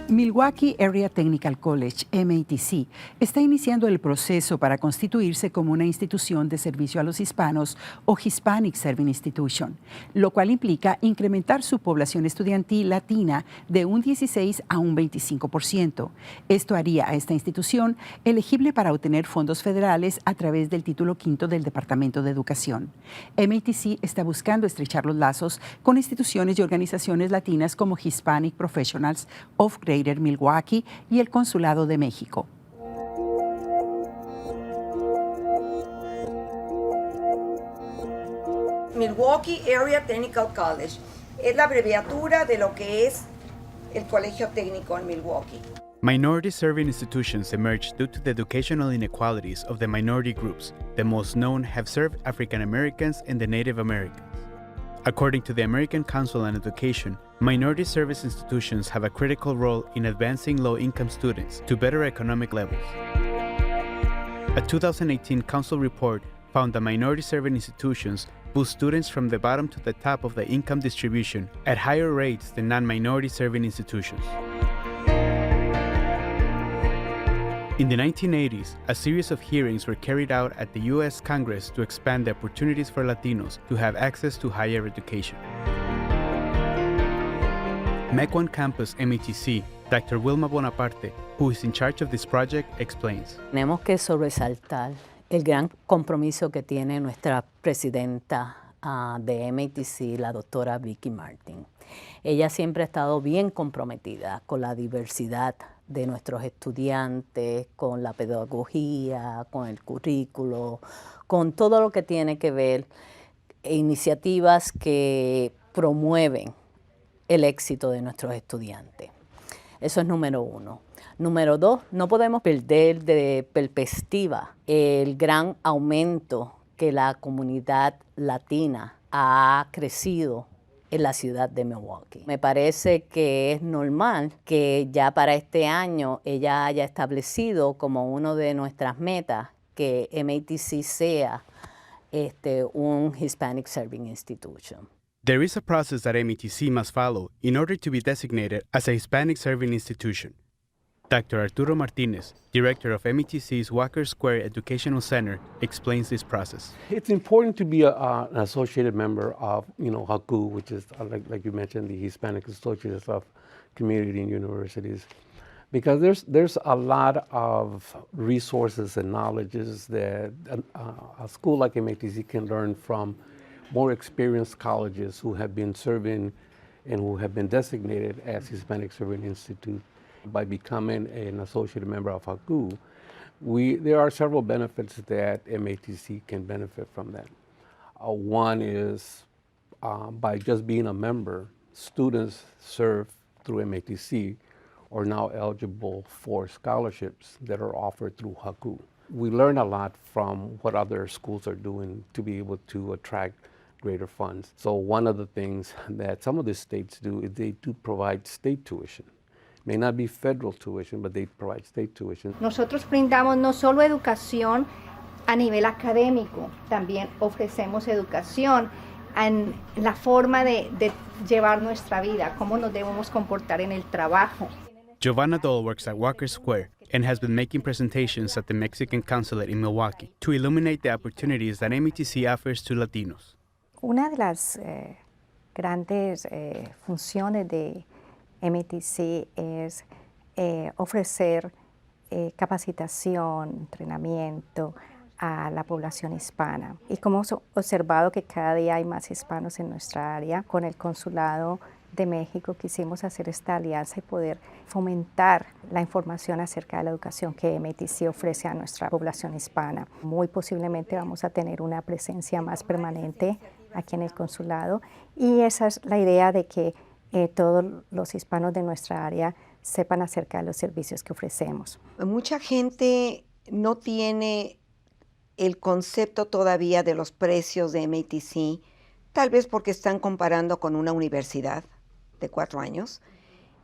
Milwaukee Area Technical College, MATC, está iniciando el proceso para constituirse como una institución de servicio a los hispanos o Hispanic Serving Institution, lo cual implica incrementar su población estudiantil latina de un 16 a un 25%. Esto haría a esta institución elegible para obtener fondos federales a través del título quinto del Departamento de Educación. MATC está buscando estrechar los lazos con instituciones y organizaciones latinas como Hispanic Professionals of Greater Milwaukee y el Consulado de México. Milwaukee Area Technical College es la abreviatura de lo que es el colegio técnico en Milwaukee. Minority serving institutions emerged due to the educational inequalities of the minority groups. The most known have served African Americans and the Native Americans. According to the American Council on Education, minority service institutions have a critical role in advancing low-income students to better economic levels. A 2018 Council report found that minority serving institutions boost students from the bottom to the top of the income distribution at higher rates than non-minority serving institutions. In the 1980s, a series of hearings were carried out at the U.S. Congress to expand the opportunities for Latinos to have access to higher education. MEC1 Campus MATC, Dr. Wilma Bonaparte, who is in charge of this project, explains. Tenemos que sobresaltar el gran compromiso que tiene nuestra presidenta de MATC, la doctora Vicky Martin. Ella siempre ha estado bien comprometida con la diversidad de nuestros estudiantes, con la pedagogía, con el currículo, con todo lo que tiene que ver iniciativas que promueven el éxito de nuestros estudiantes. Eso es número uno. Número dos, no podemos perder de perspectiva el gran aumento que la comunidad latina ha crecido en la ciudad de Milwaukee. Me parece que es normal que ya para este año ella haya establecido como una de nuestras metas que MATC sea un Hispanic Serving Institution. There is a process that MATC must follow in order to be designated as a Hispanic Serving Institution. Dr. Arturo Martinez, director of MATC's Walker Square Educational Center, explains this process. It's important to be an associated member of, HACU, which is, like you mentioned, the Hispanic Associates of Community and Universities, because there's a lot of resources and knowledges that a school like MATC can learn from more experienced colleges who have been serving and who have been designated as Hispanic Serving Institute. By becoming an associate member of HACU, there are several benefits that MATC can benefit from that. One is by just being a member, students served through MATC are now eligible for scholarships that are offered through HACU. We learn a lot from what other schools are doing to be able to attract greater funds. So one of the things that some of the states do is they do provide state tuition. May not be federal tuition, but they provide state tuition. Nosotros brindamos no solo educación a nivel académico, también ofrecemos educación en la forma de llevar nuestra vida, cómo nos debemos comportar en el trabajo. Giovanna Dole works at Walker Square and has been making presentations at the Mexican Consulate in Milwaukee to illuminate the opportunities that MATC offers to Latinos. Una de las grandes funciones de MATC es ofrecer capacitación, entrenamiento a la población hispana. Y como hemos observado que cada día hay más hispanos en nuestra área, con el Consulado de México quisimos hacer esta alianza y poder fomentar la información acerca de la educación que MATC ofrece a nuestra población hispana. Muy posiblemente vamos a tener una presencia más permanente aquí en el consulado y esa es la idea de que todos los hispanos de nuestra área sepan acerca de los servicios que ofrecemos. Mucha gente no tiene el concepto todavía de los precios de MATC, tal vez porque están comparando con una universidad de 4 años.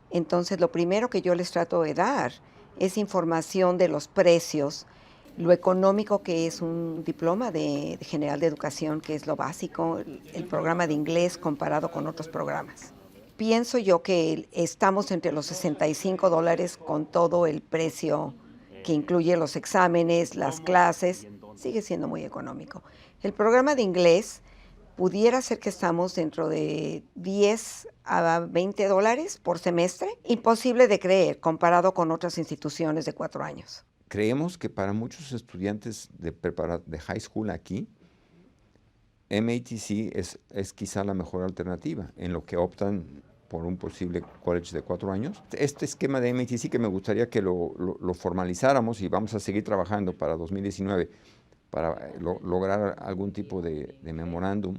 Entonces, lo primero que yo les trato de dar es información de los precios, lo económico que es un diploma de general de educación, que es lo básico, el programa de inglés comparado con otros programas. Pienso yo que estamos entre los $65 con todo el precio que incluye los exámenes, las clases, sigue siendo muy económico. El programa de inglés pudiera ser que estamos dentro de $10 a $20 por semestre. Imposible de creer comparado con otras instituciones de 4 años. Creemos que para muchos estudiantes de high school aquí, MATC es quizá la mejor alternativa en lo que optan por un posible college de 4 años. Este esquema de MATC que me gustaría que lo formalizáramos y vamos a seguir trabajando para 2019 para lograr algún tipo de memorándum,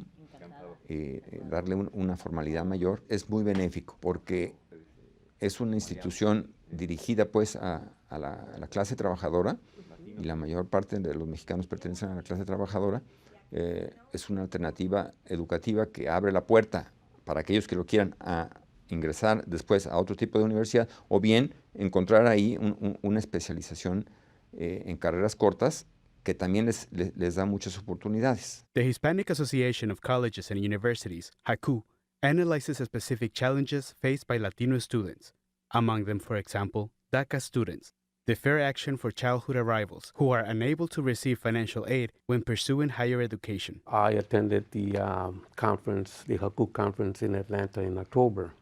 darle una formalidad mayor, es muy benéfico porque es una institución dirigida pues a la clase trabajadora, y la mayor parte de los mexicanos pertenecen a la clase trabajadora. Es una alternativa educativa que abre la puerta para aquellos que lo quieran a ingresar después a otro tipo de universidad, o bien encontrar ahí una especialización en carreras cortas que también les da muchas oportunidades. The Hispanic Association of Colleges and Universities, HACU, analyzes specific challenges faced by Latino students. Among them, for example, DACA students, the Fair Action for Childhood Arrivals, who are unable to receive financial aid when pursuing higher education. I attended the conference, the HACU conference in Atlanta in October.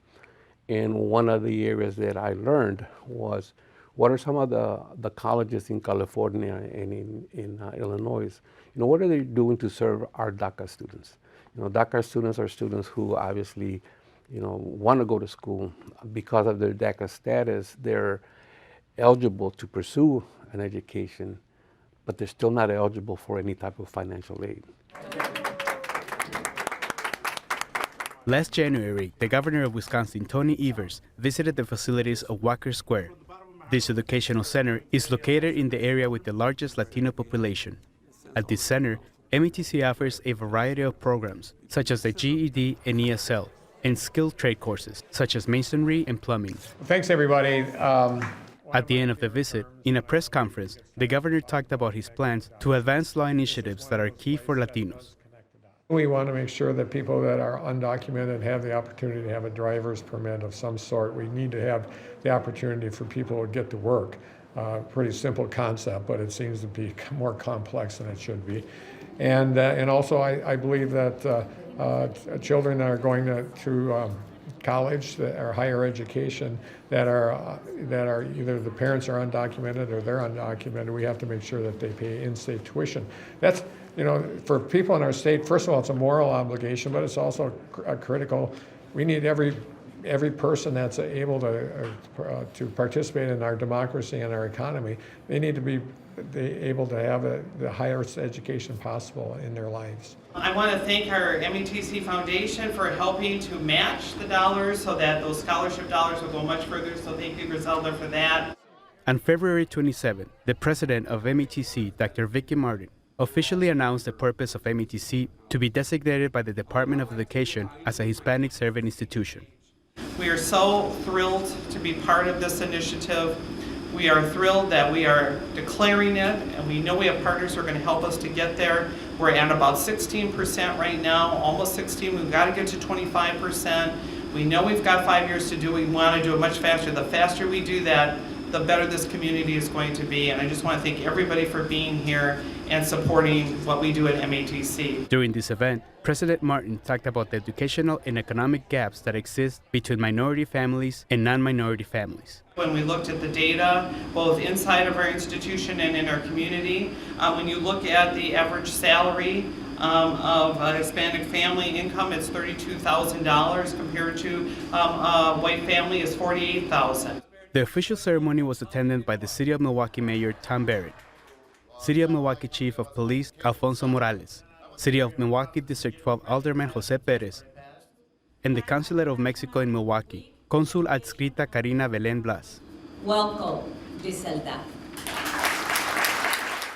And one of the areas that I learned was what are some of the colleges in California and in Illinois, what are they doing to serve our DACA students? DACA students are students who obviously, want to go to school. Because of their DACA status, they're eligible to pursue an education, but they're still not eligible for any type of financial aid. Last January, the governor of Wisconsin, Tony Evers, visited the facilities of Walker Square. This educational center is located in the area with the largest Latino population. At this center, MATC offers a variety of programs, such as the GED and ESL, and skilled trade courses, such as masonry and plumbing. Thanks, everybody. At the end of the visit, in a press conference, the governor talked about his plans to advance law initiatives that are key for Latinos. We want to make sure that people that are undocumented have the opportunity to have a driver's permit of some sort. We need to have the opportunity for people to get to work. Pretty simple concept, but it seems to be more complex than it should be. And also, I believe that children that are going to college or higher education that are either the parents are undocumented or they're undocumented, we have to make sure that they pay in-state tuition. That's, for people in our state, first of all, it's a moral obligation, but it's also a critical. We need every person that's able to participate in our democracy and our economy. They need to be able to have the highest education possible in their lives. I want to thank our MATC Foundation for helping to match the dollars so that those scholarship dollars will go much further, so thank you, Griselda, for that. On February 27, the president of MATC, Dr. Vicky Martin, officially announced the purpose of MATC to be designated by the Department of Education as a Hispanic serving institution. We are so thrilled to be part of this initiative. We are thrilled that we are declaring it, and we know we have partners who are going to help us to get there. We're at about 16% right now, almost 16. We've got to get to 25%. We know we've got 5 years to do it. We want to do it much faster. The faster we do that, the better this community is going to be. And I just want to thank everybody for being here and supporting what we do at MATC. During this event, President Martin talked about the educational and economic gaps that exist between minority families and non-minority families. When we looked at the data, both inside of our institution and in our community, when you look at the average salary of a Hispanic family income, it's $32,000 compared to a white family is $48,000. The official ceremony was attended by the City of Milwaukee Mayor Tom Barrett, City of Milwaukee Chief of Police Alfonso Morales, City of Milwaukee District 12 Alderman Jose Perez, and the Consulate of Mexico in Milwaukee, Consul Adscrita Karina Belén Blas. Welcome, Griselda.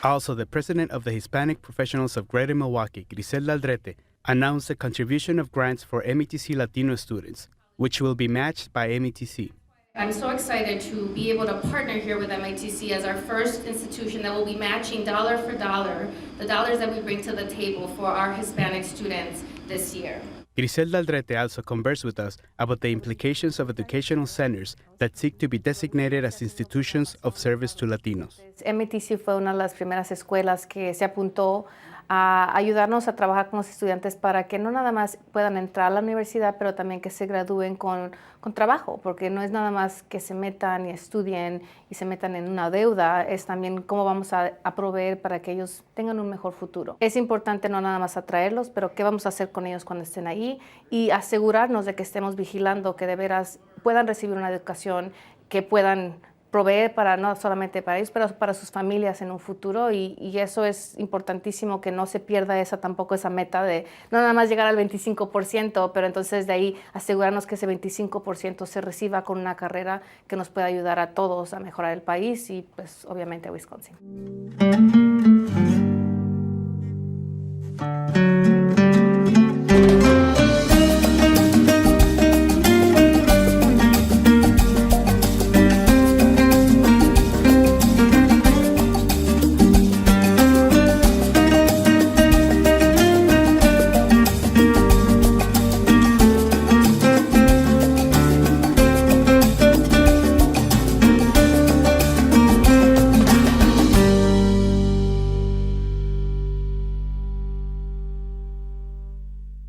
Also, the president of the Hispanic Professionals of Greater Milwaukee, Griselda Aldrete, announced the contribution of grants for MATC Latino students, which will be matched by MATC. I'm so excited to be able to partner here with MATC as our first institution that will be matching dollar for dollar the dollars that we bring to the table for our Hispanic students this year. Griselda Aldrete also conversed with us about the implications of educational centers that seek to be designated as institutions of service to Latinos. MATC fue una de las primeras escuelas que se apuntó a ayudarnos a trabajar con los estudiantes para que no nada más puedan entrar a la universidad, pero también que se gradúen con trabajo, porque no es nada más que se metan y estudien y se metan en una deuda, es también cómo vamos a proveer para que ellos tengan un mejor futuro. Es importante no nada más atraerlos, pero qué vamos a hacer con ellos cuando estén ahí y asegurarnos de que estemos vigilando que de veras puedan recibir una educación que puedan proveer para no solamente para ellos, pero para sus familias en un futuro y eso es importantísimo que no se pierda tampoco esa meta de no nada más llegar al 25%, pero entonces de ahí asegurarnos que ese 25% se reciba con una carrera que nos pueda ayudar a todos a mejorar el país y pues obviamente a Wisconsin.